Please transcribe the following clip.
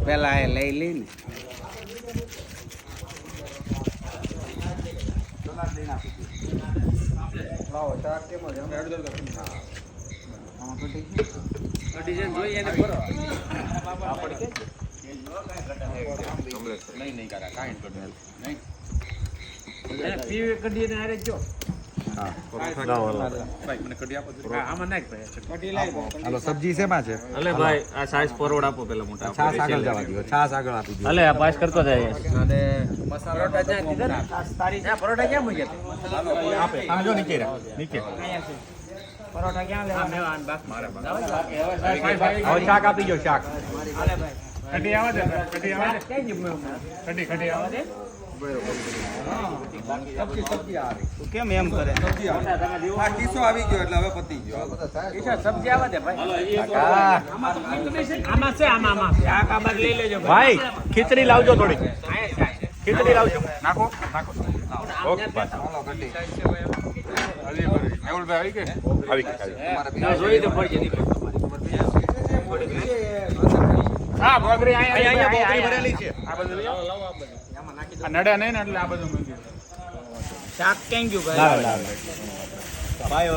પેલા એ લઈ લી ને ડિઝાઇન જોઈએ ને કરો નહીં કરા કાંઈ નહીં પીવે કઢીને આરે જો હાલો સબ્જી શેમાં છે અલે ભાઈ આ સાઈઝ ફોરવર્ડ આપો પેલા મોટા છાસ આગળ જવા દો છાસ આગળ આપી દો અલે આ પાસ કરતો જાય અને પરોઠા જ્યાં કીધા ને તારી પરોઠા ક્યાં મૂક્યા આપે આ જો નીચે નીચે પરોઠા ક્યાં લેવા મેવાન બાક મારા હવે શાક આપી દો શાક હાલે ભાઈ કઢી આવે છે કઢી આવે છે કઈ જ કઢી આવે છે કેમ એમ કરે આ કિસ્સો આવી ગયો એટલે હવે પતી ગયો સબ્જી આવે છે ભાઈ આમાં છે આમાં શાક આ બાદ લઈ લેજો ભાઈ ખીચડી લાવજો થોડી આયા ખીચડી લાવજો નાખો નાખો મેહુલભાઈ આવી કે જોઈ તો પડશે હા ભોગરી અહીંયા બોકરી ભરેલી છે આ બધું લઈ આવો આ નડે નહીં ને એટલે આ બધું મૂકી શાક કેમ ગયું ભાઈ ભાઈ